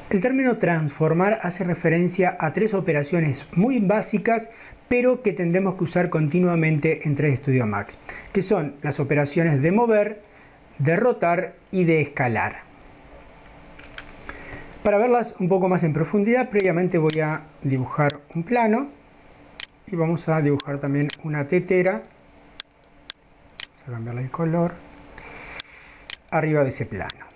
El término transformar hace referencia a tres operaciones muy básicas, pero que tendremos que usar continuamente en 3D Studio Max, que son las operaciones de mover, de rotar y de escalar. Para verlas un poco más en profundidad, previamente voy a dibujar un plano y vamos a dibujar también una tetera. Vamos a cambiarle el color arriba de ese plano.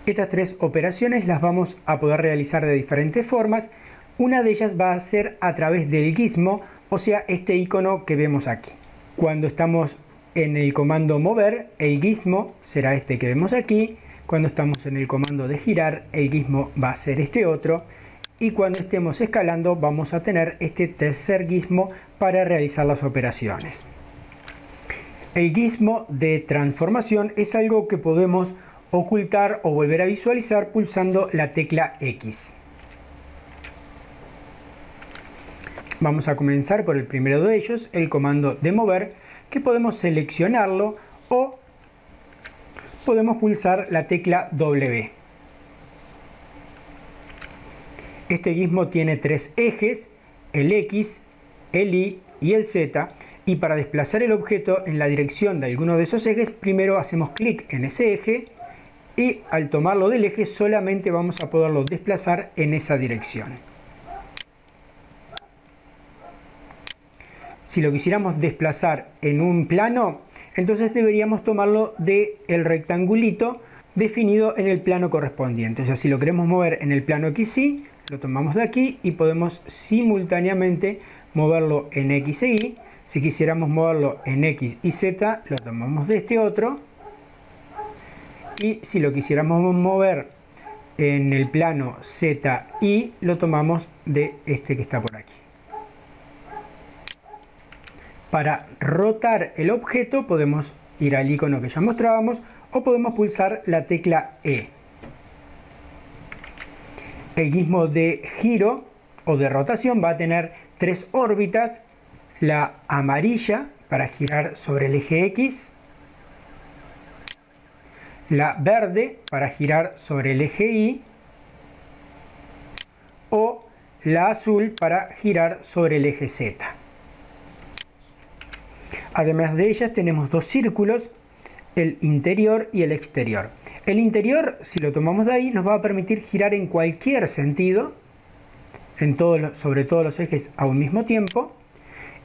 Estas tres operaciones las vamos a poder realizar de diferentes formas. Una de ellas va a ser a través del gizmo, o sea, este icono que vemos aquí. Cuando estamos en el comando mover, el gizmo será este que vemos aquí. Cuando estamos en el comando de girar, el gizmo va a ser este otro. Y cuando estemos escalando, vamos a tener este tercer gizmo para realizar las operaciones. El gizmo de transformación es algo que podemos ocultar o volver a visualizar pulsando la tecla X. Vamos a comenzar por el primero de ellos, el comando de mover, que podemos seleccionarlo o podemos pulsar la tecla W. Este gizmo tiene tres ejes, el X, el Y y el Z, y para desplazar el objeto en la dirección de alguno de esos ejes, primero hacemos clic en ese eje y al tomarlo del eje solamente vamos a poderlo desplazar en esa dirección. Si lo quisiéramos desplazar en un plano, entonces deberíamos tomarlo del rectangulito definido en el plano correspondiente. O sea, si lo queremos mover en el plano XY, lo tomamos de aquí y podemos simultáneamente moverlo en X e Y. Si quisiéramos moverlo en X y Z, lo tomamos de este otro. Y si lo quisiéramos mover en el plano ZY, lo tomamos de este que está por aquí. Para rotar el objeto podemos ir al icono que ya mostrábamos o podemos pulsar la tecla E. El gizmo de giro o de rotación va a tener tres órbitas: la amarilla para girar sobre el eje X, la verde para girar sobre el eje Y o la azul para girar sobre el eje Z. Además de ellas tenemos dos círculos, el interior y el exterior. El interior, si lo tomamos de ahí, nos va a permitir girar en cualquier sentido, sobre todos los ejes a un mismo tiempo,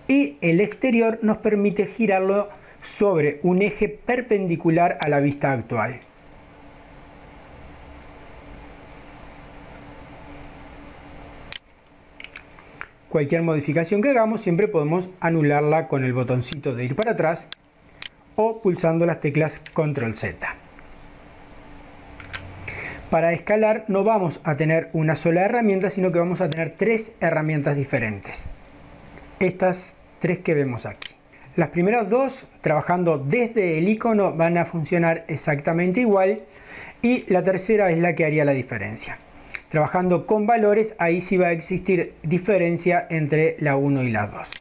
y el exterior nos permite girarlo sobre un eje perpendicular a la vista actual. Cualquier modificación que hagamos siempre podemos anularla con el botoncito de ir para atrás o pulsando las teclas Control Z. Para escalar no vamos a tener una sola herramienta, sino que vamos a tener tres herramientas diferentes. Estas tres que vemos aquí. Las primeras dos, trabajando desde el icono, van a funcionar exactamente igual, y la tercera es la que haría la diferencia. Trabajando con valores, ahí sí va a existir diferencia entre la 1 y la 2.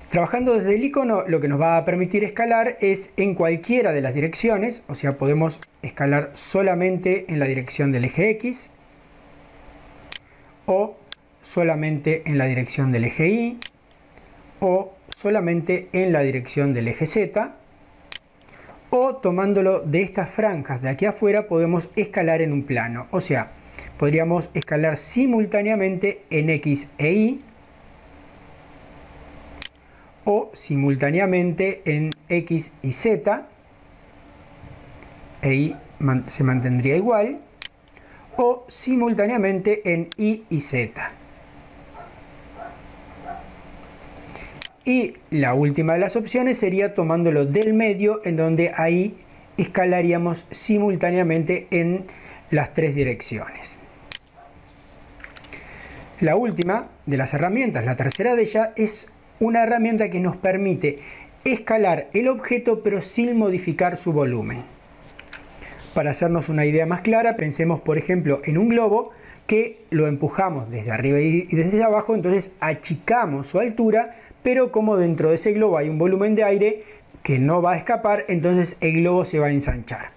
Trabajando desde el icono, lo que nos va a permitir escalar es en cualquiera de las direcciones, o sea, podemos escalar solamente en la dirección del eje X, o solamente en la dirección del eje Y, o solamente en la dirección del eje Z, o tomándolo de estas franjas de aquí afuera podemos escalar en un plano. O sea, podríamos escalar simultáneamente en X e Y, o simultáneamente en X y Z, e Y se mantendría igual, o simultáneamente en Y y Z. Y la última de las opciones sería tomándolo del medio, en donde ahí escalaríamos simultáneamente en las tres direcciones. La última de las herramientas, la tercera de ellas, es una herramienta que nos permite escalar el objeto pero sin modificar su volumen. Para hacernos una idea más clara, pensemos por ejemplo en un globo que lo empujamos desde arriba y desde abajo, entonces achicamos su altura, pero como dentro de ese globo hay un volumen de aire que no va a escapar, entonces el globo se va a ensanchar.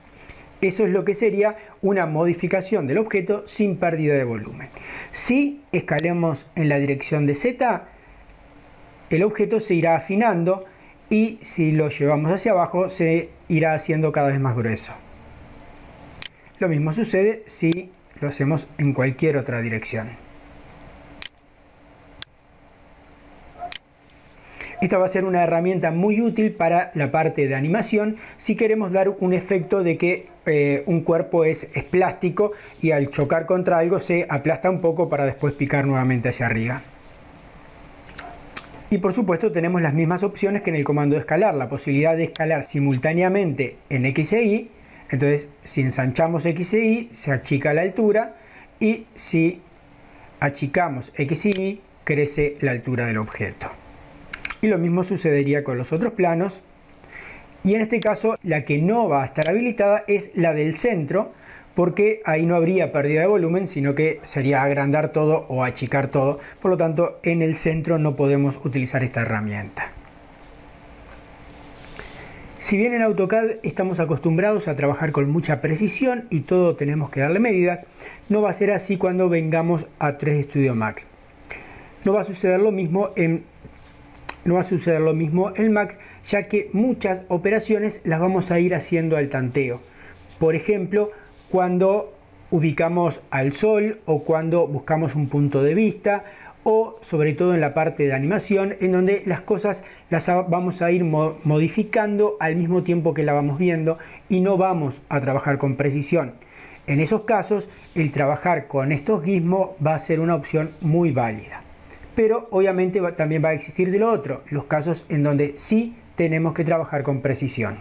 Eso es lo que sería una modificación del objeto sin pérdida de volumen. Si escalamos en la dirección de Z, el objeto se irá afinando, y si lo llevamos hacia abajo se irá haciendo cada vez más grueso. Lo mismo sucede si lo hacemos en cualquier otra dirección. Esta va a ser una herramienta muy útil para la parte de animación si queremos dar un efecto de que un cuerpo es plástico y al chocar contra algo se aplasta un poco para después picar nuevamente hacia arriba. Y por supuesto tenemos las mismas opciones que en el comando de escalar, la posibilidad de escalar simultáneamente en X e Y. Entonces si ensanchamos X e Y se achica la altura, y si achicamos X y Y crece la altura del objeto. Y lo mismo sucedería con los otros planos, y en este caso la que no va a estar habilitada es la del centro, porque ahí no habría pérdida de volumen, sino que sería agrandar todo o achicar todo. Por lo tanto, en el centro no podemos utilizar esta herramienta. Si bien en AutoCAD estamos acostumbrados a trabajar con mucha precisión y todo tenemos que darle medidas, no va a ser así cuando vengamos a 3D Studio Max. No va a suceder lo mismo en Max, ya que muchas operaciones las vamos a ir haciendo al tanteo. Por ejemplo, cuando ubicamos al sol, o cuando buscamos un punto de vista, o sobre todo en la parte de animación, en donde las cosas las vamos a ir modificando al mismo tiempo que la vamos viendo y no vamos a trabajar con precisión. En esos casos, el trabajar con estos gizmos va a ser una opción muy válida. Pero obviamente también va a existir de lo otro, los casos en donde sí tenemos que trabajar con precisión.